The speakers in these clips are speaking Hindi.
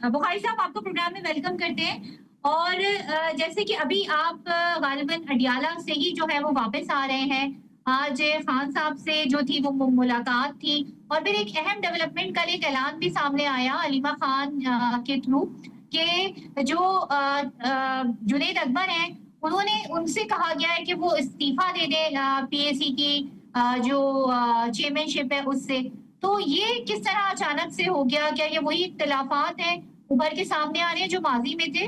बुखारी साहब आपको प्रोग्राम में वेलकम करते हैं। और जैसे कि अभी आप गालिबन अडियाला से ही जो है वो वापस आ रहे हैं। आज खान साहब से जो थी वो मुलाकात थी और फिर एक अहम डेवलपमेंट कल एक ऐलान भी सामने आया अलीमा खान के थ्रू कि जो जुनैद अकबर हैं उन्होंने उनसे कहा गया है कि वो इस्तीफा दे दें पीएसी की जो चेयरमैनशिप है उससे। तो ये किस तरह अचानक से हो गया? क्या ये वही इख्तिलाफात हैं उभर के सामने आ रहे हैं जो माजी में थे?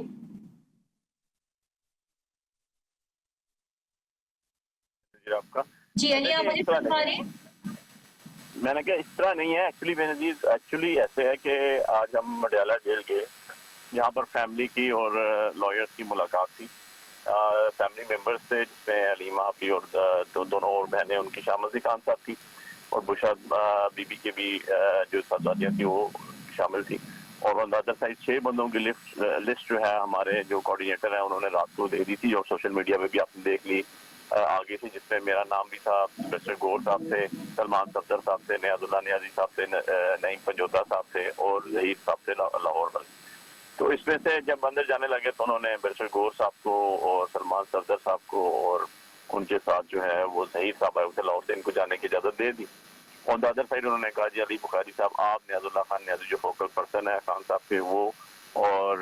जी आपका। जी अली, आप देखिए मुझे इस तरह सुन पा नहीं रहे है, हैं? मैंने कहा इस तरह नहीं है एक्चुअली बेनजीर। एक्चुअली ऐसे है कि आज हम मडियाला जेल गए, यहाँ पर फैमिली की और लॉयर्स की मुलाकात थी। फैमिली मेंबर्स थे जिसमें अलीमा आपी और दोनों और बहनें उनकी शामिल थी, खान साहब की और बुशा बीबी के भी जो साथसाथियाँ थी वो शामिल थी। और ऑन द अदर साइड 6 बंदों की लिस्ट जो है हमारे जो कोऑर्डिनेटर है उन्होंने रात को दे दी थी और सोशल मीडिया पे भी आपने देख ली आगे थी, जिसमें मेरा नाम भी था, मिस्टर गौर साहब थे, सलमान सफदर साहब थे, नियाजुल्लाह नियाजी साहब थे, नईम पंजोता साहब थे और जहीर साहब थे लाहौर में। तो इसमें से जब अंदर जाने लगे तो उन्होंने बैरिस्टर गौर साहब को और सलमान सफदर साहब को और उनके साथ जो है वो जहीर साहब आए थे लाहौर से, इनको जाने की इजाजत दे दी। ऑन द अदर साइड उन्होंने कहा जी अली बुखारी साहब आप, नियाजुल्लाह खान नियाजी जो फोकल पर्सन है खान साहब के वो और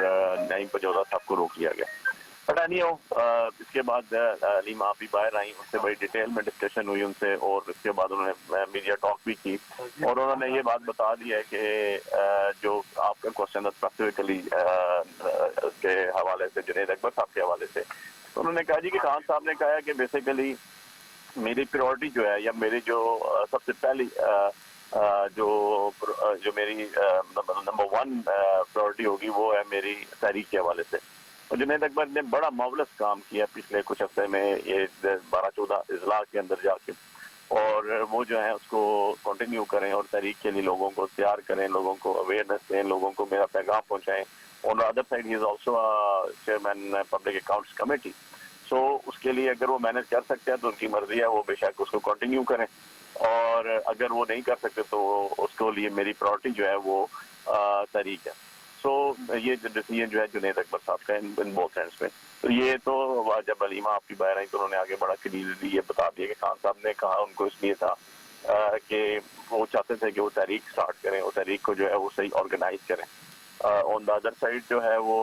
नईम पंजोता साहब को रोक लिया गया। पता नहीं हो इसके बाद अलीमा आप भी बाहर आई, उनसे बड़ी डिटेल में डिस्कशन हुई उनसे और इसके बाद उन्होंने मीडिया टॉक भी की और उन्होंने ये बात बता दी है कि जो आपका क्वेश्चन था स्पेसिफिकली के हवाले से, जुनैद अकबर साहब के हवाले से, तो उन्होंने कहा जी कि खान साहब ने कहा है कि बेसिकली मेरी प्रायोरिटी जो है या मेरी जो सबसे पहली जो जो मेरी नंबर 1 प्रायोरिटी होगी वो है मेरी तहरीक के हवाले से। और जुनैद अकबर ने बड़ा मावलस काम किया पिछले कुछ हफ्ते में, ये 12-14 इजला के अंदर जाके, और वो जो है उसको कंटिन्यू करें और तहरीक के लिए लोगों को तैयार करें, लोगों को अवेयरनेस दें, लोगों को मेरा पैगाम पहुंचाएं। On other side he is also chairman public accounts committee. So उसके लिए अगर वो मैनेज कर सकते हैं तो उनकी मर्जी है, वो बेशक उसको कंटिन्यू करें, और अगर वो नहीं कर सकते तो उसके लिए मेरी प्रायोरिटी जो है वो तहरीक है। सो ये डिसीजन जो है जुनैद अकबर साहब का इन बोथ हैंड्स में। तो ये तो जब अलीमा आपकी बाहर आई तो उन्होंने आगे बड़ा क्लियरली ये बता दिया कि खान साहब ने कहा उनको इसलिए था कि वो चाहते थे कि वो तहरीक स्टार्ट करें, वो तहरीक को जो है वो सही ऑर्गेनाइज करें। ऑन द अदर साइड जो है वो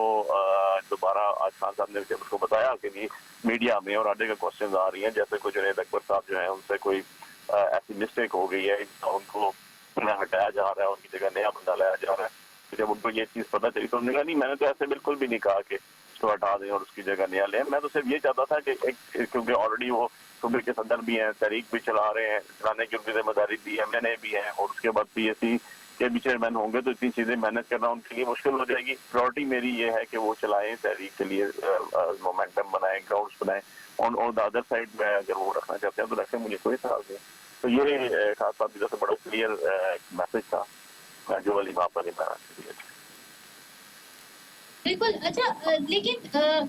दोबारा आज खान साहब ने जब उसको बताया कि मीडिया में और आगे का क्वेश्चन आ रही हैं जैसे कोई जुनैद अकबर साहब जो है उनसे कोई ऐसी मिस्टेक हो गई है, उनको हटाया जा रहा है, उनकी जगह नया बंदा लाया जा रहा है। तो जब उनको ये चीज़ पता चली तो उन्होंने कहा नहीं, मैंने तो ऐसे बिल्कुल भी नहीं कहा कि उसको हटा दें और उसकी जगह नया लें। मैं तो सिर्फ ये चाहता था कि एक क्योंकि ऑलरेडी वो सूबे के सदर भी हैं, तहरीक भी चला रहे हैं, चलाने की उनकी जिम्मेदारी भी है, MNA भी है और उसके बाद PAC के भी चेयरमैन होंगे, तो इतनी चीजें मैनेज करना उनके लिए मुश्किल हो जाएगी। प्रायोरिटी मेरी ये है कि वो चलाएं, तहरीक के लिए मोमेंटम बनाएं, ग्राउंड्स बनाएं, और द अदर साइड में अगर वो रखना चाहते हैं तो रखें, मुझे कोई सवाल नहीं। तो ये खास बात की तरफ से बड़ा क्लियर मैसेज था जो अली वहाँ पर बिल्कुल। अच्छा, लेकिन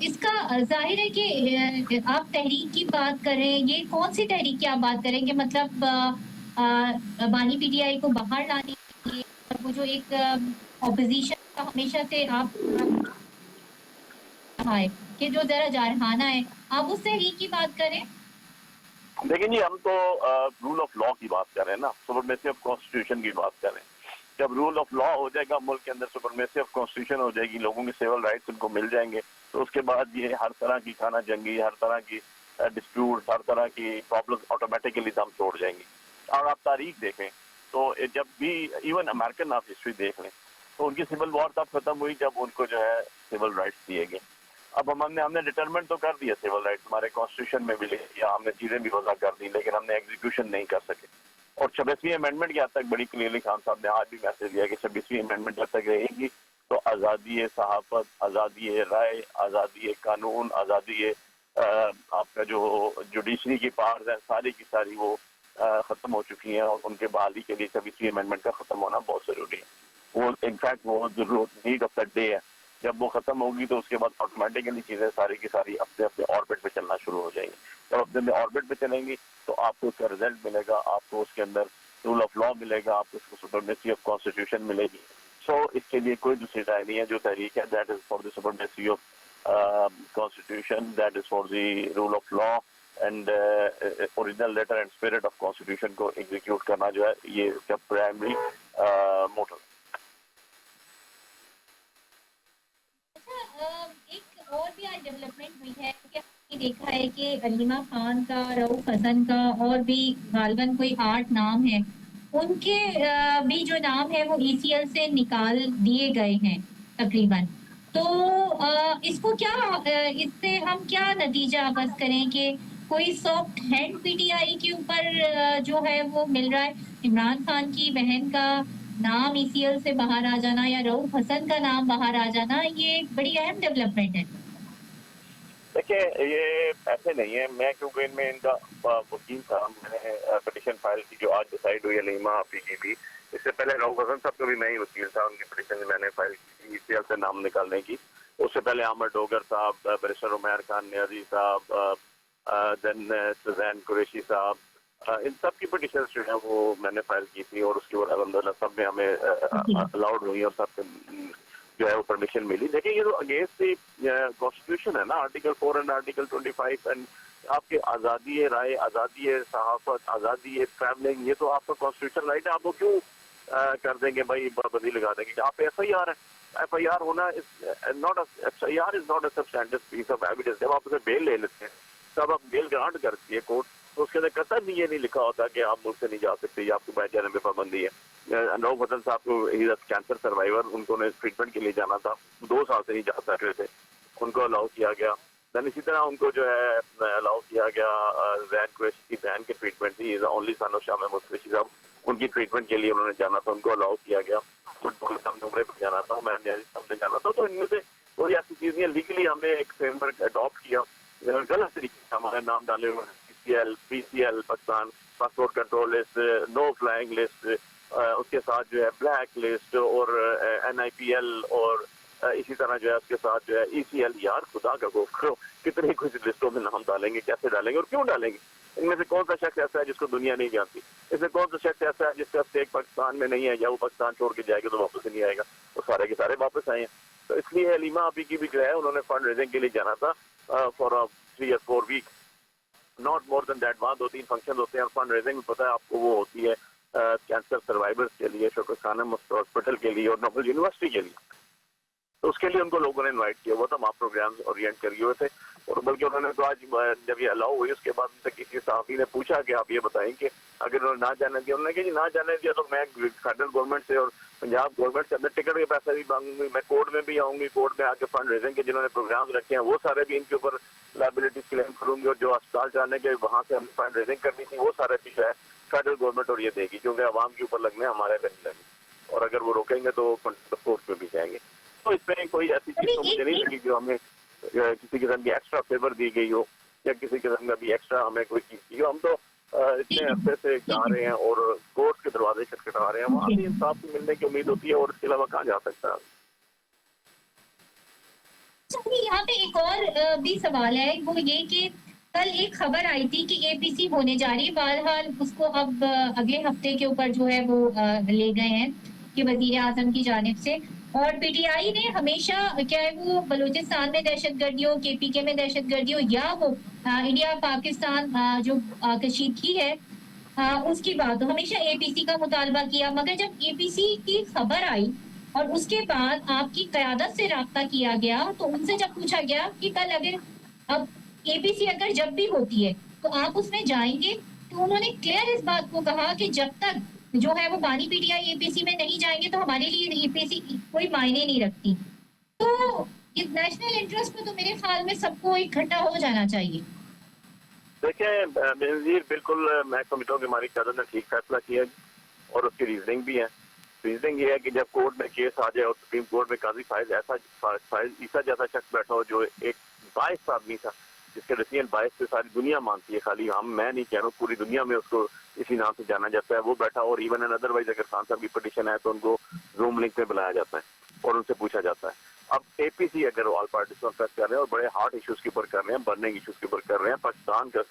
इसका जाहिर है कि आप तहरीक की बात करें, ये कौन सी तहरीक की आप बात करेंगे? मतलब बानी PTI को बाहर लाने के लिए, और वो जो एक ऑपोजिशन का हमेशा से आप है कि जो जरा जारहाना है, आप उस तहरीक की बात करें। देखिए जी, हम तो रूल ऑफ लॉ की बात कर रहे हैं ना, सुपरमेसी ऑफ कॉन्स्टिट्यूशन की बात कर रहे हैं। जब रूल ऑफ लॉ हो जाएगा मुल्क के अंदर, सुपरमेसी ऑफ कॉन्स्टिट्यूशन हो जाएगी, लोगों के सिविल राइट्स उनको मिल जाएंगे, तो उसके बाद ये हर तरह की खाना जंगी, हर तरह की डिस्प्यूट, हर तरह की प्रॉब्लम ऑटोमेटिकली दम छोड़ जाएंगी। और आप तारीख देखें तो जब भी इवन अमेरिकन आप हिस्ट्री देख लें तो उनकी सिविल वॉर तब खत्म हुई जब उनको जो है सिविल राइट्स दिए गए। अब हमने डिटरमेंट तो कर दिया सिविल राइट्स, हमारे कॉन्स्टिट्यूशन में भी ले लिया हमने, चीजें भी वजह कर दी, लेकिन हमने एग्जीक्यूशन नहीं कर सके। और 26वीं अमेंडमेंट की हद तक बड़ी क्लियरली खान साहब ने आज भी मैसेज दिया कि 26वीं अमेंडमेंट जब तक रहेगी तो आज़ादी सहाफत, आज़ादी राय, आज़ादी कानून, आज़ादी आपका जो जुडिशरी की पावर्स है सारी की सारी वो खत्म हो चुकी हैं, और उनके बहाली के लिए 26वीं अमेंडमेंट का खत्म होना बहुत जरूरी है। वो इनफैक्ट वो जरूरत नीड ऑफ द डे है। जब वो खत्म होगी तो उसके बाद ऑटोमेटिकली चीजें सारी की सारी अपने अपने ऑर्बिट पे चलना शुरू हो जाएंगी। जब अपने ऑर्बिट पे चलेंगी तो आपको उसका रिजल्ट मिलेगा, आपको उसके अंदर रूल ऑफ लॉ मिलेगा, आपको उसको सुपरमेसी ऑफ कॉन्स्टिट्यूशन मिलेगी। सो इसके लिए कोई दूसरी राय नहीं है। जो तहरीक है that is for the supremacy of constitution, that is for the rule of law and original letter and spirit of constitution को एग्जीक्यूट करना जो है ये इसका प्राइमरी मोटिव। एक और भी आज डेवलपमेंट हुई है कि आपने देखा है कि अलीमा खान का, रऊफ हसन का और भी गालिबन कोई 8 नाम है, उनके भी जो नाम है वो ईसीएल से निकाल दिए गए हैं तकरीबन। तो इसको क्या इससे हम क्या नतीजा बस करें कि कोई सॉफ्ट हैंड पीटीआई के ऊपर जो है वो मिल रहा है। इमरान खान की बहन का नाम ईसीएल से बाहर आ जाना या रऊफ हसन का नाम बाहर आ जाना, ये एक बड़ी अहम डेवलपमेंट है। देखिए ये ऐसे नहीं है, मैं क्योंकि इनमें इनका वकील था, मैंने पिटिशन फाइल की जो आज डिसाइड हुई अलीमा आपी की भी। इससे पहले रऊफ हसन साहब का भी मैं ही वकील था, उनकी पिटिशन मैंने फाइल की ईसीएल से नाम निकालने की। उससे पहले आमर डोगर साहब, बैरिस्टर उमैर खान नियाजी साहब, देन सुजैन कुरैशी साहब, इन सब की पिटिशन जो है वो मैंने फाइल की थी और उसके बाद अलहमदुलिल्लाह सब में हमें अलाउड हुई और सब जो है वो परमिशन मिली। देखिए ये तो अगेंस्ट द कॉन्स्टिट्यूशन है ना, आर्टिकल 4 एंड आर्टिकल 25 एंड आपके आज़ादी है राय, आज़ादी है सहाफत, आज़ादी है ट्रैवलिंग, ये तो आपका कॉन्स्टिट्यूशन राइट है। आपको क्यों कर देंगे भाई, बंदी लगा देंगे। आप FIR है, FIR होना FIR is not a substantive piece of evidence. जब आप उसे बेल ले लेते हैं तब आप बेल ग्रांट करती है कोर्ट, तो उसके अंदर कतई भी ये नहीं लिखा होता कि आप मुल्क से नहीं जा सकते या आपको बाहर जाने में पाबंदी है। रऊफ हसन साहब को कैंसर सर्वाइवर, उनको ट्रीटमेंट के लिए जाना था, 2 साल से नहीं जा सक रहे थे, उनको अलाउ किया गया। देन इसी तरह उनको जो है अलाउ किया गया जैन कुरैशी की बहन की ट्रीटमेंट थी, only son of Shah Mahmood Qureshi साहब, उनकी ट्रीटमेंट के लिए उन्होंने जाना था, उनको अलाउ किया गया। उम्रे पर जाना था, मैं सामने जाना था। तो इनमें से कोई ऐसी चीज नहीं है। लीगली हमने एक फ्रेमवर्क अडॉप्ट किया, गलत तरीके से हमारे नाम डाले हुए PCL, Pakistan passport control list, no flying list, उसके साथ जो है ब्लैक लिस्ट और NIPL और इसी तरह जो है उसके साथ जो है ECL। यार खुदा का खौफ करो, कितनी कुछ लिस्टों में नाम डालेंगे, कैसे डालेंगे और क्यों डालेंगे? इनमें से कौन सा शख्स ऐसा है जिसको दुनिया नहीं जानती? इसमें कौन सा शख्स ऐसा है जिसका स्टेक पाकिस्तान में नहीं है या वो पाकिस्तान छोड़ के जाएगा तो वापस नहीं आएगा? वो सारे के सारे वापस आए हैं। तो इसलिए अलीमा आपी की भी जो है उन्होंने फंड रेजिंग के लिए जाना था for 3 or 4 week, not more than that. वहाँ 2-3 फंक्शन होते हैं। फंड रेजिंग पता है आपको वो होती है कैंसर सर्वाइवर्स के लिए, शौकत खानम हॉस्पिटल के लिए और नोबल यूनिवर्सिटी के लिए। तो उसके लिए उनको लोगों ने इनवाइट किया हुआ था, वहाँ प्रोग्राम ओरिएंट करे हुए थे। और बल्कि उन्होंने तो आज जब ये अलाउ हुई उसके बाद उनसे किसी सहाफ़ी ने पूछा कि आप ये बताएं कि अगर उन्होंने ना जाने दिया, उन्होंने कहा जी ना जाने दिया तो मैं फेडरल गवर्नमेंट से और पंजाब गवर्नमेंट से अपने टिकट के पैसे भी मांगूंगी, मैं कोर्ट में भी आऊंगी, कोर्ट में आके फंड रेजिंग के जिन्होंने प्रोग्राम रखे हैं वो सारे भी इनके ऊपर लाइबिलिटीज क्लेम करूंगी और जो अस्पताल जाने के वहाँ से हमें फंड रेजिंग करनी थी वो सारे भी जो है फेडरल गवर्नमेंट और ये देगी, क्योंकि आवाम के ऊपर लगने हमारे नहीं लगे और अगर वो रोकेंगे तो कोर्ट में भी जाएंगे। तो इसमें कोई ऐसी चीज तो मुझे नहीं लगी जो हमें किसी किस्म की एक्स्ट्रा फेवर दी गई हो या किसी किस्म का भी एक्स्ट्रा हमें कोई चीज की हो। हम तो इतने अरसे से जा रहे हैं और कोर्ट के दरवाजे खटखटा रहे हैं, वहाँ भी इंसाफ की मिलने की उम्मीद होती है और इसके अलावा कहाँ जा सकता है। यहाँ पे एक और भी सवाल है, वो ये कि कल एक खबर आई थी कि APC होने जा रही है, बहरहाल उसको अब अगले हफ्ते के ऊपर जो है वो ले गए हैं कि वजीर आजम की जानिब से। और PTI ने हमेशा क्या है वो बलूचिस्तान में दहशतगर्दी हो, KPK में दहशतगर्दी हो या वो इंडिया पाकिस्तान जो कशीदगी है उसकी बात हो, हमेशा APC का मुतालबा किया। मगर जब APC की खबर आई और उसके बाद आपकी क़यादत से राब्ता किया गया तो उनसे जब पूछा गया कि कल अगर अब APC अगर जब भी होती है तो आप उसमें जाएंगे, तो उन्होंने क्लियर इस बात को कहा कि जब तक जो है वो बानी PTI APC में नहीं जाएंगे तो हमारे लिए APC कोई मायने नहीं रखती। तो इस नेशनल इंटरेस्ट में तो मेरे ख्याल में सबको इकट्ठा हो जाना चाहिए। देखिए बेनज़ीर, बिल्कुल मैं समझता हूँ कि हमारी क़यादत ने ठीक फैसला किया और उसकी रीजनिंग भी है। रीजनिंग ये है कि जब कोर्ट में केस आ जाए और सुप्रीम कोर्ट में काजी फाइज ईसा जैसा शख्स बैठा हो जो एक बाइस आदमी था जिसके डिसीजन बाइस से सारी दुनिया मानती है, खाली मैं नहीं कह रहा हूँ, पूरी दुनिया में उसको इसी नाम से जाना जाता है, वो बैठा और इवन एंड अदरवाइज अगर खान साहब की पिटीशन है तो उनको जूम लिंक में बुलाया जाता है और उनसे पूछा जाता है। अब APC अगर ऑल पार्टीज कॉन्फ्रेंस कर रहे हैं और बड़े हार्ड इश्यूज के ऊपर कर रहे हैं, बर्निंग इश्यूज के ऊपर कर रहे हैं, पाकिस्तान का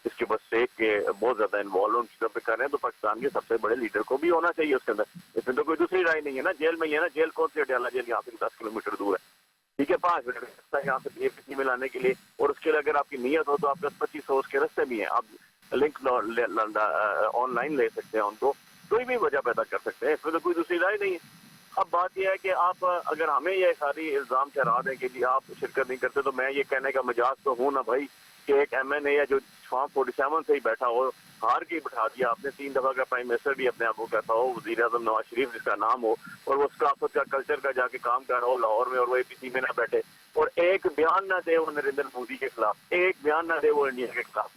इसके ऊपर स्टेक के बहुत ज्यादा इन्वॉल्व उन चीजों पे कर रहे हैं, तो पाकिस्तान के सबसे बड़े लीडर को भी होना चाहिए उसके अंदर। इसमें तो कोई दूसरी राय नहीं है ना, जेल में ही है ना, जेल कौन सी अडयाला जेल यहाँ से 10 किलोमीटर दूर है, ठीक है, 5 मिनट लगता है यहाँ से बीएपीसी में लाने के लिए, और उसके लिए अगर आपकी नीयत हो तो आप 10-25 उसके रास्ते भी हैं, आप लिंक ऑनलाइन ले सकते हैं उनको, कोई भी वजह पैदा कर सकते हैं, इसमें तो कोई दूसरी राय नहीं है। अब बात यह है कि आप अगर हमें ये सारी इल्जाम ठहरा दें कि जी आप शिरकत नहीं करते, तो मैं ये कहने का मजाज तो हूँ ना भाई कि एक MNA है जो फॉर्म 47 से ही बैठा हो, हार के बैठा दिया आपने, 3 दफा का प्राइम मिनिस्टर भी अपने आप को कहता हो, वजीर आजम नवाज शरीफ जिसका नाम हो, और वो सकाफत का कल्चर का जाके काम कर रहा हो लाहौर में, और वो APC में ना बैठे और एक बयान ना दे वो नरेंद्र मोदी के खिलाफ, एक बयान ना दे वो इंडिया के खिलाफ,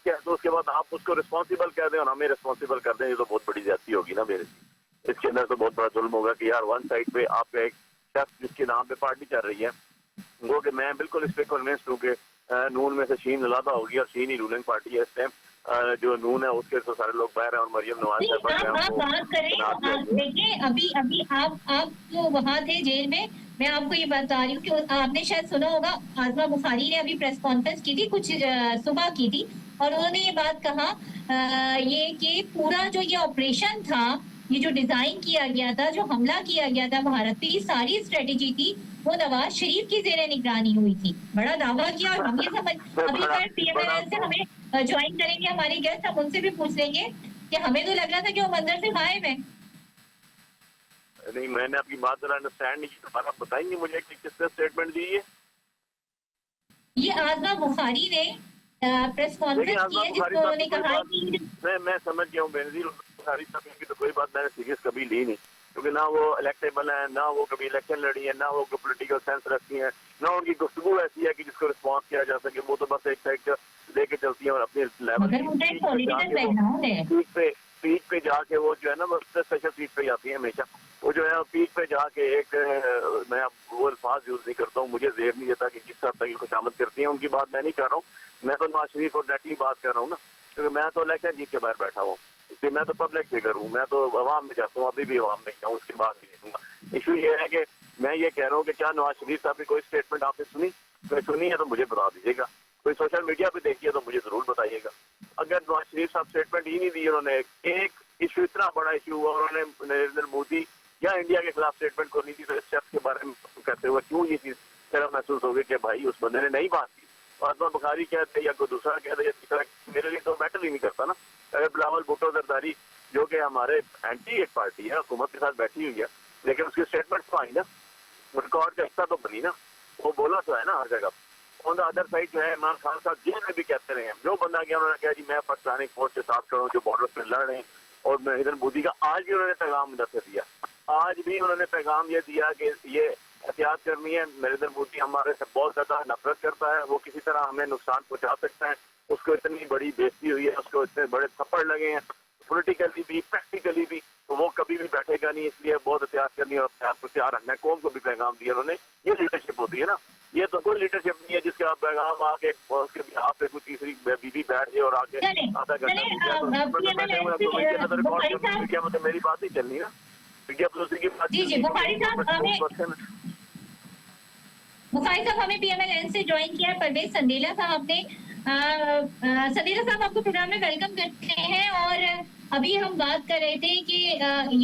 क्या तो उसके बाद आप उसको रिस्पॉन्सिबल कर दें और हमें रिस्पॉन्सिबल कर दें, ये तो बहुत बड़ी ज्यादती होगी ना मेरे लिए। इसके अंदर तो बहुत बड़ा जुल्म होगा कि यार वन साइड पे आपका एक शख्स जिसके नाम पे पार्टी चल रही है वो, कि मैं बिल्कुल इस पे कन्विंस्ड हूँ कि नून में से शीन ललादा होगी और शीन ही रूलिंग पार्टी है इस टाइम, जो नून है उसके तो सारे लोग बाहर हैं और मरियम नवाज आप बात करें, देखिए अभी अभी आप जो वहाँ थे जेल में, मैं आपको ये बता रही हूँ कि आपने शायद सुना होगा, आजमा बुखारी ने अभी प्रेस कॉन्फ्रेंस की थी कुछ सुबह की थी, और उन्होंने ये बात कहा ये कि पूरा जो ये ऑपरेशन था, ये जो डिजाइन किया गया था, जो हमला किया गया था भारत पे, ये सारी स्ट्रेटेजी थी वो नवाज शरीफ की जेर निगरानी हुई थी। बड़ा दावा किया, और हम ये समझ अभी अगर PMLN से हमें ज्वाइन करेंगे हमारे गेस्ट, हम उनसे भी पूछ लेंगे कि हमें तो लग रहा था कि वो मंदिर से गायब है। नहीं, मैंने आपकी बात जरा अंडरस्टैंड नहीं की, दोबारा बताएंगे मुझे कि किसने स्टेटमेंट दी है? ये आजमा बुखारी ने प्रेस कॉन्फ्रेंस की है जिसमें उन्होंने कहा कि मैं समझ गया हूँ बेनजीर बुखारी साहब की तो कोई बात मैंने सीरियस कभी ली नहीं, क्योंकि ना वो इलेक्टेबल है, ना वो कभी इलेक्शन लड़ी है, ना वो पॉलिटिकल सेंस रखती है, ना उनकी गुफ्तगू ऐसी है कि जिसको रिस्पॉन्स किया जा सके, वो तो बस एक साइड लेके चलती है और अपने लेवल पीक पे जाके वो जो है ना, वो स्पेशल सीट पे जाती है हमेशा, वो जो है पीक पे जाके एक मैं वो अल्फाज यूज नहीं करता हूँ, मुझे जेर नहीं देता कि किस हद तक खुशामद करती है, उनकी बात मैं नहीं कर रहा हूँ, मैं तो नवाज शरीफ और डायरेक्टली बात कर रहा हूँ ना, क्योंकि मैं तो इलेक्शन जीत के बाहर बैठा हूँ, इसलिए मैं तो पब्लिक फिगर हूँ, मैं तो अवाम में जाता हूँ, अभी भी अवाम में जाऊँ, उसके बाद भी देखूंगा। इशू ये है कि मैं ये कह रहा हूँ कि क्या नवाज शरीफ साहब की कोई स्टेटमेंट आपने सुनी? अगर सुनी है तो मुझे बता दीजिएगा, कोई सोशल मीडिया पे देखिए तो मुझे जरूर बताइएगा। अगर नवाज शरीफ साहब स्टेटमेंट ही नहीं दी उन्होंने, एक इशू इतना बड़ा इशू हुआ और उन्होंने नरेंद्र मोदी या इंडिया के खिलाफ स्टेटमेंट को नहीं दी, तो इस शख्स के बारे में करते हुए क्यों ये चीज तरह महसूस होगी कि भाई उस बंदे ने नहीं बात की, आजमा बुखारी कहते या कोई दूसरा कहते या तीसरा, मेरे लिए तो मैटर ही नहीं करता ना। अगर बिलावल भुट्टो जरदारी जो कि हमारे एंटी एक पार्टी है, हुकूमत के साथ बैठी हुई है, लेकिन उसकी स्टेटमेंट तो आई ना, रिकॉर्ड का हिस्सा तो बनी ना, वो बोला तो है ना हर जगह। ऑन द अदर साइड जो है इमरान खान साहब जेल में भी कहते रहे हैं, जो बंदा गया उन्होंने कहा जी मैं पाकिस्तानी फौज के साथ खड़ा हूँ जो बॉर्डर पे लड़ रहे हैं, और नरेंद्र मोदी का आज भी उन्होंने पैगाम मुदस्सर दिया, आज भी उन्होंने पैगाम ये दिया कि ये एहतियात करनी है, नरेंद्र मोदी हमारे से बहुत ज्यादा नफरत करता है, वो किसी तरह हमें नुकसान पहुंचा सकता है, उसको इतनी बड़ी बेइज्जती हुई है, उसको इतने बड़े थप्पड़ लगे हैं, पॉलिटिकली भी प्रैक्टिकली भी, तो वो कभी भी बैठेगा नहीं, इसलिए बहुत एहतियात करनी है और अपने आप को तैयार रखना है। कौम को भी पैगाम दिया उन्होंने, ये लीडरशिप होती है ना, ये तो कोई लीडरशिप नहीं है जिसके आप पैगाम आके उसके आप पे कोई तीसरी बीवी बैठ जाए और आगे आधा घंटा क्या मतलब मेरी बात ही चलनी ना, बुखारी साहब हमें PMLN से ज्वाइन किया परवेज संदेला साहब ने। संदेला साहब आपको प्रोग्राम में वेलकम करते हैं, और अभी हम बात कर रहे थे कि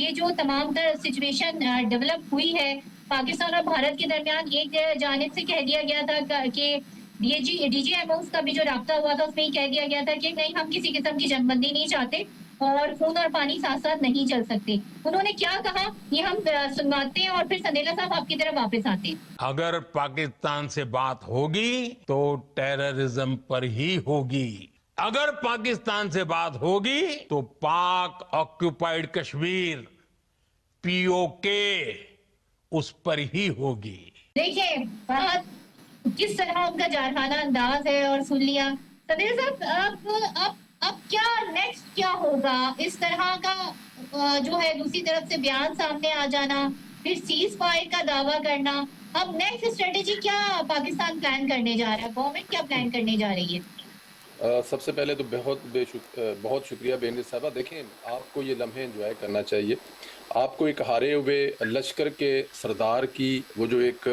ये जो तमाम सिचुएशन डेवलप हुई है पाकिस्तान और भारत के दरमियान, एक जानिब से कह दिया गया था कि DGMO का भी जो राब्ता हुआ था उसमें कह दिया गया था कि नहीं हम किसी किस्म की जंगबंदी नहीं चाहते और खून और पानी साथ साथ नहीं चल सकते। उन्होंने क्या कहा ये हम सुनवाते हैं और फिर संदेला साहब आपकी तरफ वापस आते हैं। अगर पाकिस्तान से बात होगी तो टेररिज्म पर ही होगी, अगर पाकिस्तान से बात होगी तो पाक ऑक्यूपाइड कश्मीर POK उस पर ही होगी। देखिए बात किस तरह उनका जारहाना अंदाज है और सुन लिया। संदेला साहब अब क्या नेक्स्ट क्या होगा? इस तरह का जो है दूसरी तरफ से बयान सामने आ जाना, फिर सीज फायर का दावा करना, अब नेक्स्ट स्ट्रेटेजी क्या पाकिस्तान प्लान करने जा रहा है, गवर्नमेंट क्या प्लान करने जा रही है? सबसे पहले तो बहुत शुक्रिया बेनजीर साहबा। देखें, आपको ये लम्हे एंजॉय करना चाहिए। आपको एक हारे हुए लश्कर के सरदार की वो जो एक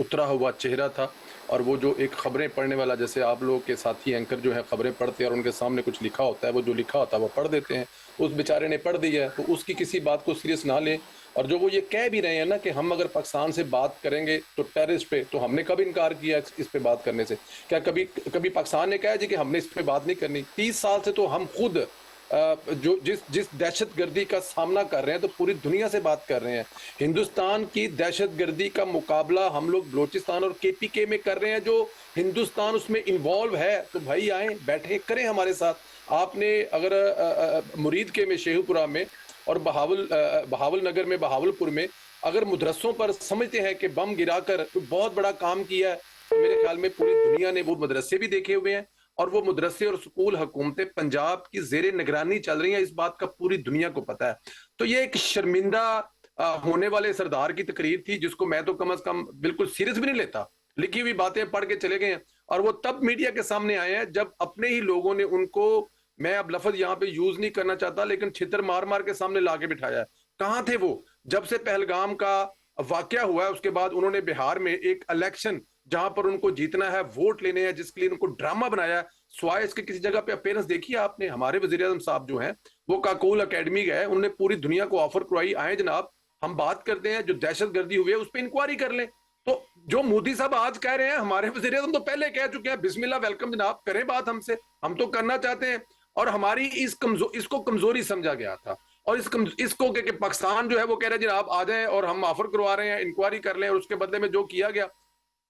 उतरा हुआ चेहरा था और वो जो एक खबरें पढ़ने वाला, जैसे आप लोग के साथी एंकर जो है खबरें पढ़ते हैं और उनके सामने कुछ लिखा होता है, वो जो लिखा होता है वो पढ़ देते हैं, उस बेचारे ने पढ़ दिया है तो उसकी किसी बात को सीरियस ना लें। और जो वो ये कह भी रहे हैं ना कि हम अगर पाकिस्तान से बात करेंगे तो टेररिस्ट पे, तो हमने कभी इनकार किया इस पे बात करने से? क्या कभी कभी पाकिस्तान ने कहा जी कि हमने इस पे बात नहीं करनी? 30 साल से तो हम खुद जो जिस दहशतगर्दी का सामना कर रहे हैं तो पूरी दुनिया से बात कर रहे हैं। हिंदुस्तान की दहशतगर्दी का मुकाबला हम लोग बलोचिस्तान और केपीके में कर रहे हैं, जो हिंदुस्तान उसमें इन्वॉल्व है। तो भाई आए, बैठे, करें हमारे साथ। आपने अगर मुरीद के में, शेखुपुरा में और बहावल नगर में, बहावलपुर में अगर मदरसों पर समझते हैं कि बम गिराकर बहुत बड़ा काम किया है, तो मेरे ख्याल में पूरी दुनिया ने वो मदरसे भी देखे हुए हैं और वो मदरसे और स्कूल हुकूमतें पंजाब की जेरे निगरानी चल रही है। इस बात का पूरी दुनिया को पता है। तो ये एक शर्मिंदा होने वाले सरदार की तकरीर थी, जिसको मैं तो कम से कम बिल्कुल सीरियस भी नहीं लेता। लिखी हुई बातें पढ़ के चले गए हैं और वो तब मीडिया के सामने आए हैं जब अपने ही लोगों ने उनको, मैं अब लफ्ज यहाँ पे यूज नहीं करना चाहता, लेकिन छितर मार मार के सामने लाके बिठाया है। कहाँ थे वो जब से पहलगाम का वाकया हुआ है? उसके बाद उन्होंने बिहार में एक इलेक्शन जहां पर उनको जीतना है, वोट लेने हैं, जिसके लिए उनको ड्रामा बनाया, स्वाय इसके किसी जगह पे अपेयरेंस देखी आपने? हमारे वजीर आजम साहब जो हैं वो काकूल अकेडमी गए, उन्होंने पूरी दुनिया को ऑफर करवाई, आए जनाब हम बात करते हैं, जो दहशतगर्दी हुई है उस पर इंक्वायरी कर लें। तो जो मोदी साहब आज कह रहे हैं, हमारे वजीर आजम तो पहले कह चुके हैं, बिस्मिल्लाह वेलकम जनाब, करें बात हमसे, हम तो करना चाहते हैं। और हमारी इसको कमजोरी समझा गया था और इसको कि पाकिस्तान जो है वो कह रहे हैं जनाब आ जाएं और हम ऑफर करवा रहे हैं, इंक्वायरी कर लें, और उसके बदले में जो किया गया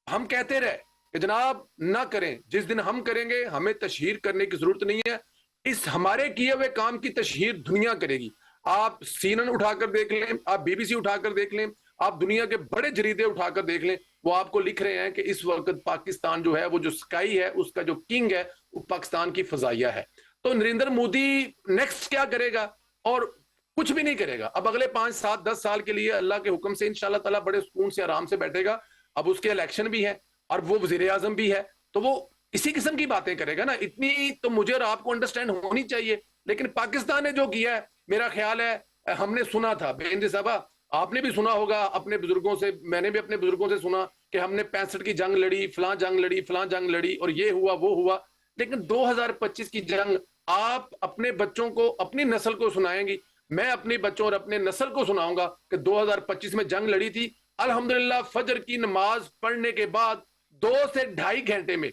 हम कहते रहे कि जनाब ना करें। जिस दिन हम करेंगे हमें तशहीर करने की जरूरत नहीं है, इस हमारे किए हुए काम की तशहीर दुनिया करेगी। आप CNN उठाकर देख लें, आप BBC उठाकर देख लें, आप दुनिया के बड़े जरीदे उठाकर देख लें, वो आपको लिख रहे हैं कि इस वक्त पाकिस्तान जो है वो जो स्काई है उसका जो किंग है वो पाकिस्तान की फजाइया है। तो नरेंद्र मोदी नेक्स्ट क्या करेगा? और कुछ भी नहीं करेगा। अब अगले 5, 7, 10 साल के लिए अल्लाह के हुक्म से इंशाल्लाह ताला बड़े सुकून से आराम से बैठेगा। अब उसके इलेक्शन भी है और वो वजीर आजम भी है, तो वो इसी किस्म की बातें करेगा ना। इतनी तो मुझे और आपको अंडरस्टैंड होनी चाहिए। लेकिन पाकिस्तान ने जो किया है, मेरा ख्याल है हमने सुना था, बेनज़ीर साहबा आपने भी सुना होगा अपने बुजुर्गों से, मैंने भी अपने बुजुर्गों से सुना कि हमने 65 की जंग लड़ी, फलां जंग लड़ी, फलां जंग लड़ी और ये हुआ वो हुआ। लेकिन 2025 की जंग आप अपने बच्चों को, अपनी नस्ल को सुनाएंगी, मैं अपने बच्चों और अपने नस्ल को सुनाऊंगा कि 2025 में जंग लड़ी थी। अल्हम्दुलिल्लाह फजर की नमाज पढ़ने के बाद 2 से 2.5 घंटे में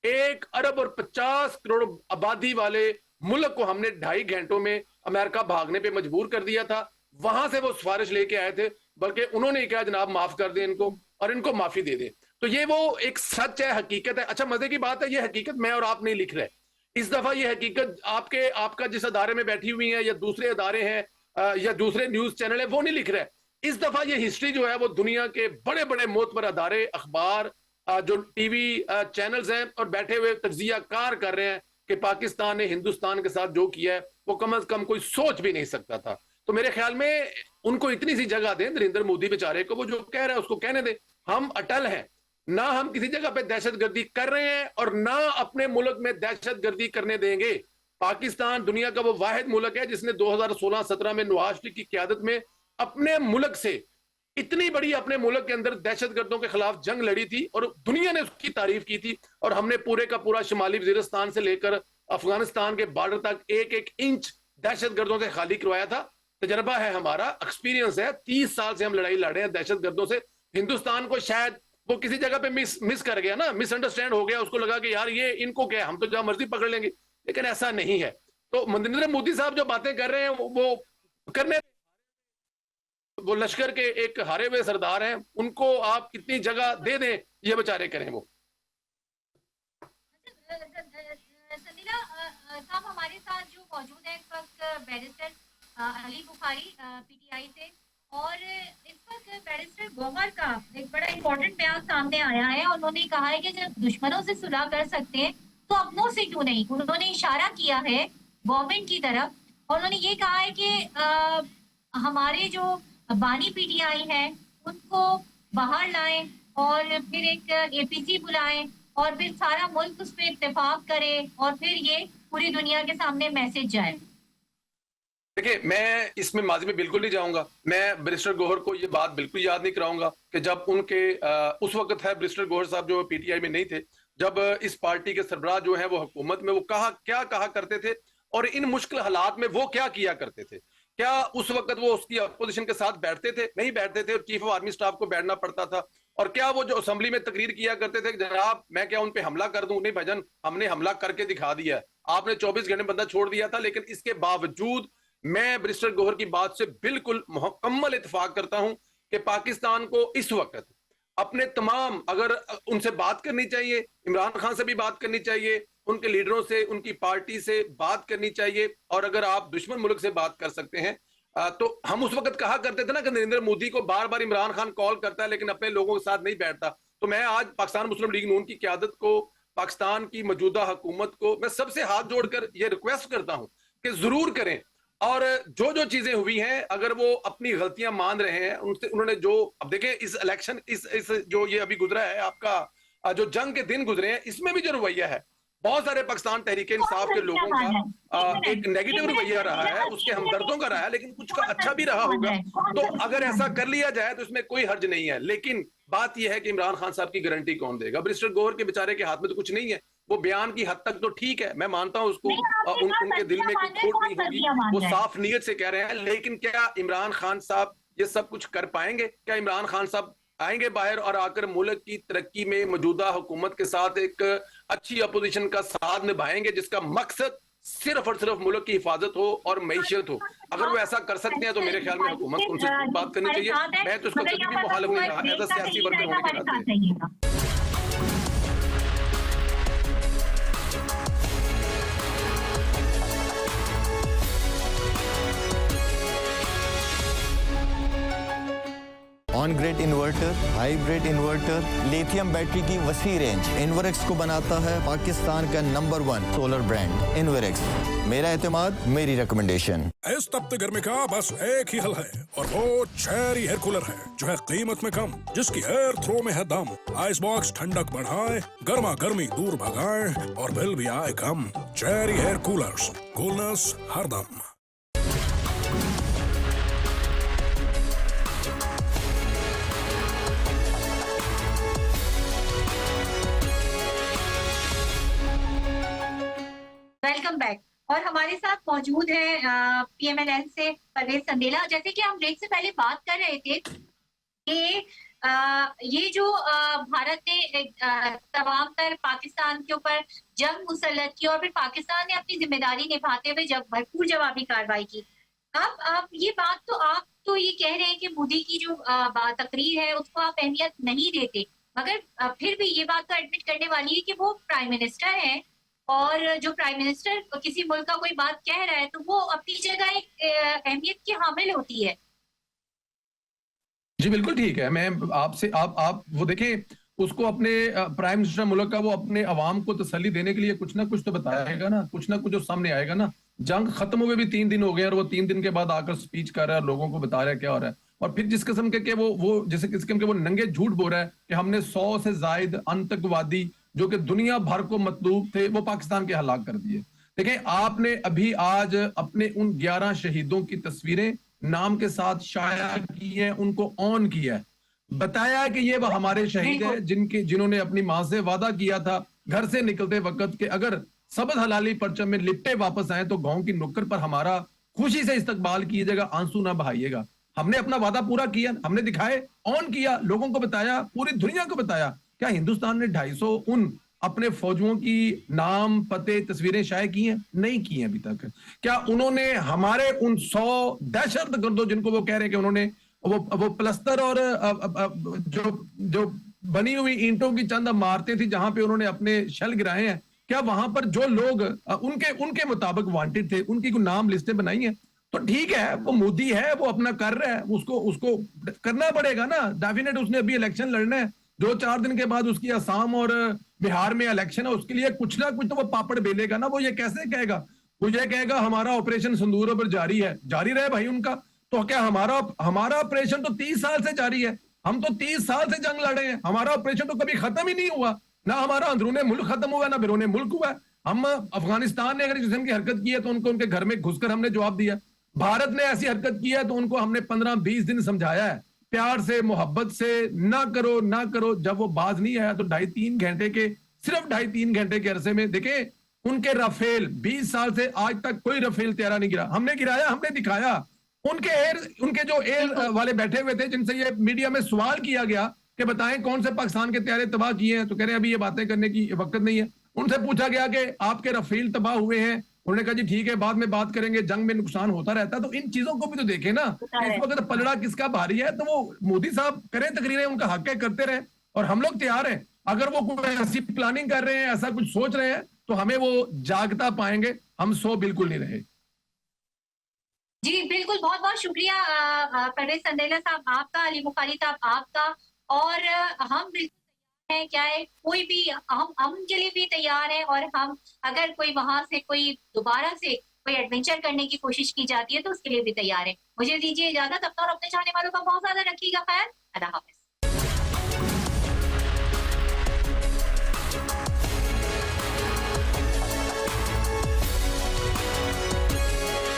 1 अरब और 50 करोड़ आबादी वाले मुल्क को हमने 2.5 घंटों में अमेरिका भागने पे मजबूर कर दिया था। वहां से वो सिफारिश लेके आए थे, बल्कि उन्होंने कहा जनाब माफ कर दें इनको और इनको माफी दे दें। तो ये वो एक सच है, हकीकत है। अच्छा मजे की बात है, ये हकीकत मैं और आप नहीं लिख रहे, इस दफा ये हकीकत आपका जिस अदारे में बैठी हुई है या दूसरे अदारे हैं या दूसरे न्यूज चैनल है वो नहीं लिख रहे। इस दफा ये हिस्ट्री जो है वो दुनिया के बड़े बड़े मोतबर अदारे, अखबार, जो टीवी चैनल्स हैं और बैठे हुए तज्जिया कार कर रहे हैं कि पाकिस्तान ने हिंदुस्तान के साथ जो किया है वो कम से कम कोई सोच भी नहीं सकता था। तो मेरे ख्याल में उनको इतनी सी जगह दें, नरेंद्र मोदी बेचारे को, वो जो कह रहा है उसको कहने दे। हम अटल हैं, ना हम किसी जगह पे दहशतगर्दी कर रहे हैं और ना अपने मुल्क में दहशतगर्दी करने देंगे। पाकिस्तान दुनिया का वो वाहिद मुल्क है जिसने 2016-17 में नवाज शरीफ की क़यादत में अपने मुल्क से इतनी बड़ी, अपने मुल्क के अंदर दहशतगर्दों के खिलाफ जंग लड़ी थी और दुनिया ने उसकी तारीफ की थी। और हमने पूरे का पूरा शुमाली वजीरिस्तान से लेकर अफगानिस्तान के बॉर्डर तक 1-1 इंच दहशतगर्दों से खाली करवाया था। तजर्बा है हमारा, एक्सपीरियंस है, 30 साल से हम लड़ाई लड़े हैं दहशतगर्दों से। हिंदुस्तान को शायद वो किसी जगह पे मिस कर गया ना, मिसअंडरस्टैंड हो गया, उसको लगा कि यार ये इनको क्या, हम तो जहां मर्जी पकड़ लेंगे, लेकिन ऐसा नहीं है। तो नरेंद्र मोदी साहब जो बातें कर रहे हैं वो करने, वो लश्कर के एक हारे हुए सरदार हैं, उनको आप कितनी जगह दे दें, ये बेचारे करें। वो संदीला साहब हमारे साथ जो मौजूद है इस वक्त बैरिस्टर अली बुखारी PTI से, और इस वक्त बैरिस्टर गौहर का एक बड़ा इंपॉर्टेंट बयान सामने आया है। उन्होंने कहा है कि जब दुश्मनों से सुलह कर सकते हैं तो अपनों से क्यों नहीं। उन्होंने इशारा किया है गवर्नमेंट की तरफ और उन्होंने ये कहा है कि हमारे जो बानी PTI है उनको बाहर लाएं और फिर एक APC बुलाएं और फिर सारा मुल्क उस पर इत्तेफाक करे और फिर ये पूरी दुनिया के सामने मैसेज जाए। देखिए, मैं इसमें माजी में बिल्कुल नहीं जाऊंगा। मैं बैरिस्टर गौहर को ये बात बिल्कुल याद नहीं कराऊंगा कि जब उनके उस वक्त है बैरिस्टर गौहर साहब जो पीटीआई में नहीं थे, जब इस पार्टी के सरबराह जो है वो हुकूमत में, वो क्या कहा करते थे और इन मुश्किल हालात में वो क्या किया करते थे। क्या उस वक्त वो उसकी अपोजिशन के साथ बैठते थे? नहीं बैठते थे, और चीफ ऑफ आर्मी स्टाफ को बैठना पड़ता था। और क्या वो जो असेंबली में तकरीर किया करते थे, जनाब मैं क्या उन पे हमला कर दूं? नहीं भजन, हमने हमला करके दिखा दिया। आपने 24 घंटे बंदा छोड़ दिया था, लेकिन इसके बावजूद मैं बैरिस्टर गौहर की बात से बिल्कुल मुकम्मल इत्तेफाक करता हूं कि पाकिस्तान को इस वक्त अपने तमाम, अगर उनसे बात करनी चाहिए, इमरान खान से भी बात करनी चाहिए, उनके लीडरों से, उनकी पार्टी से बात करनी चाहिए। और अगर आप दुश्मन मुल्क से बात कर सकते हैं तो हम उस वक्त कहा करते थे ना कि नरेंद्र मोदी को बार बार इमरान खान कॉल करता है लेकिन अपने लोगों के साथ नहीं बैठता। तो मैं आज पाकिस्तान मुस्लिम लीग नून की क़यादत को, पाकिस्तान की मौजूदा हुकूमत को मैं सबसे हाथ जोड़कर ये रिक्वेस्ट करता हूं कि जरूर करें, और जो जो चीजें हुई हैं, अगर वो अपनी गलतियां मान रहे हैं, उनसे उन्होंने जो, अब देखें इस इलेक्शन, इस जो ये अभी गुजरा है आपका, जो जंग के दिन गुजरे हैं, इसमें भी जो रवैया है, बहुत सारे पाकिस्तान तहरीक इंसाफ के लोगों का एक नेगेटिव रवैया रहा है, उसके हमदर्दों का रहा है, लेकिन कुछ का अच्छा भी रहा होगा। तो अगर ऐसा कर लिया जाए तो इसमें कोई हर्ज नहीं है। लेकिन बात यह है कि इमरान खान साहब की गारंटी कौन देगा? बैरिस्टर गौहर के बेचारे के हाथ में तो कुछ नहीं है। वो बयान की हद तक तो ठीक है, मैं मानता हूं उसको, उनके दिल में कोई खोट नहीं होगी, वो साफ नीयत से कह रहे हैं। लेकिन क्या इमरान खान साहब ये सब कुछ कर पाएंगे? क्या इमरान खान साहब आएंगे बाहर और आकर मुल्क की तरक्की में मौजूदा हुकूमत के साथ एक अच्छी अपोजिशन का साथ निभाएंगे जिसका मकसद सिर्फ और सिर्फ मुल्क की हिफाजत हो और मईशत हो? अगर वो ऐसा कर सकते हैं तो मेरे ख्याल में हुकूमत को उनसे बात करनी चाहिए। मैं तो उसको कभी भी मुखालिफ नहीं रहा एज अ सियासी वर्कर होने के नाते। On grid inverter, hybrid inverter, lithium battery की वसी रेंज इन्वरेक्स को बनाता है पाकिस्तान का नंबर 1 सोलर ब्रांड इन्वरेक्स। मेरा एतमाद, मेरी रिकमेंडेशन। इस तपते गर्मी का बस एक ही हल है और वो चेरी एयर कूलर है, जो है कीमत में कम, जिसकी एयर थ्रो में है दम। आइस बॉक्स ठंडक बढ़ाए, गर्मा गर्मी दूर भगाए और बिल भी आए कम। चेरी एयर कूलर्स, कूलनेस हरदम। Welcome back. और हमारे साथ मौजूद है पीएमएलएन से परवेज संदेला। जैसे कि हम ब्रेक से पहले बात कर रहे थे कि ये जो भारत ने तमाम तर पाकिस्तान के ऊपर जंग मुसल्लत की और फिर पाकिस्तान ने अपनी जिम्मेदारी निभाते हुए जब भरपूर जवाबी कार्रवाई की। अब ये बात तो आप तो ये कह रहे हैं कि मोदी की जो तकरीर है उसको आप अहमियत नहीं देते, मगर फिर भी ये बात तो एडमिट करने वाली है कि वो प्राइम मिनिस्टर है, और जो प्राइम मिनिस्टर किसी मुल्क का कोई बात कह रहा है तो वो अपनी जगह एक अहमियत की हामिल होती है। जी बिल्कुल ठीक है। मैं आपसे आप वो देखें, उसको अपने प्राइम मिनिस्टर मुल्क का वो अपने अवाम को तसल्ली देने के लिए कुछ ना कुछ तो बताएगा ना, कुछ ना कुछ जो सामने आएगा ना। जंग खत्म हुए भी 3 दिन हो गए और वो 3 दिन के बाद आकर स्पीच कर रहा है, लोगों को बता रहा है क्या हो रहा है। और फिर जिस किस्म के वो जिस किस्म के वो नंगे झूठ बोल रहा है कि हमने 100 से जायद आतंकवादी जो कि दुनिया भर को मतलूब थे वो पाकिस्तान के हलाक कर दिए। देखें, आपने अभी आज अपने उन 11 शहीदों की तस्वीरें नाम के साथ शाया की है, उनको ऑन किया है, बताया कि ये वो हमारे शहीद है जिन्होंने अपनी मां से वादा किया था घर से निकलते वक्त कि अगर सबद हलाली परचम में लिपटे वापस आए तो गांव की नुक्कड़ पर हमारा खुशी से इस्तकबाल कीजिएगा, आंसू ना बहाइएगा। हमने अपना वादा पूरा किया, हमने दिखाए, ऑन किया, लोगों को बताया, पूरी दुनिया को बताया। क्या हिंदुस्तान ने 250 उन अपने फौजियों की नाम पते तस्वीरें शाये की हैं? नहीं की हैं अभी तक। क्या उन्होंने हमारे उन 100 दहशतगर्दों जिनको वो कह रहे हैं कि उन्होंने वो प्लस्तर और जो बनी हुई ईंटों की चंद इमारतें थी जहां पे उन्होंने अपने शल गिराए हैं, क्या वहां पर जो लोग उनके मुताबिक वांटेड थे उनकी कोई नाम लिस्टें बनाई हैं? तो ठीक है, वो मोदी है, वो अपना कर रहा है, उसको करना पड़ेगा ना। डेफिनेट उसने अभी इलेक्शन लड़ना है, 2-4 दिन के बाद उसकी असम और बिहार में इलेक्शन है, उसके लिए कुछ ना कुछ तो वो पापड़ बेलेगा ना। वो ये कैसे कहेगा? वो ये कहेगा हमारा ऑपरेशन सिंदूर पर जारी है, जारी रहे भाई उनका। तो क्या हमारा ऑपरेशन तो 30 साल से जारी है, हम तो 30 साल से जंग लड़े हैं, हमारा ऑपरेशन तो कभी खत्म ही नहीं हुआ। ना हमारा अंदरूने मुल्क खत्म हुआ, ना बैरूने मुल्क हुआ। हम अफगानिस्तान ने अगर जिस किस्म की हरकत की है तो उनके घर में घुसकर हमने जवाब दिया। भारत ने ऐसी हरकत की है तो उनको हमने 15-20 दिन समझाया है, प्यार से, मोहब्बत से, ना करो ना करो। जब वो बाज नहीं आया तो 2.5-3 घंटे के, सिर्फ 2.5-3 घंटे के अरसे में देखें उनके राफेल 20 साल से आज तक कोई राफेल तैयारा नहीं गिरा। हमने गिराया, हमने दिखाया। उनके जो एयर वाले बैठे हुए थे जिनसे ये मीडिया में सवाल किया गया कि बताएं कौन से पाकिस्तान के तैयारे तबाह किए हैं, तो कह रहे हैं अभी ये बातें करने की वक्त नहीं है। उनसे पूछा गया कि आपके राफेल तबाह हुए हैं, उन्होंने कहा जी ठीक है बाद में बात करेंगे, जंग में नुकसान होता रहता है। तो इन चीजों को भी तो देखें ना, इस वक्त पलड़ा किसका भारी है। तो वो मोदी साहब करें तकरीरें, उनका हक है, करते रहे, और हम लोग तैयार हैं। अगर वो कोई ऐसी प्लानिंग कर रहे हैं, ऐसा कुछ सोच रहे हैं, तो हमें वो जागता पाएंगे, हम सो बिल्कुल नहीं रहे। जी बिल्कुल, बहुत बहुत शुक्रिया परवेज संदेला साहब आपका, अली बुखारी साहब आपका। और हम बिल्कुल है क्या है, कोई भी हम के लिए भी तैयार है, और हम अगर कोई वहां से कोई दोबारा से कोई एडवेंचर करने की कोशिश की जाती है तो उसके लिए भी तैयार है। मुझे दीजिए इजाजत, अपना और अपने चाहने वालों का बहुत ज्यादा रखिएगा ख्याल। अल्लाह हाफिज।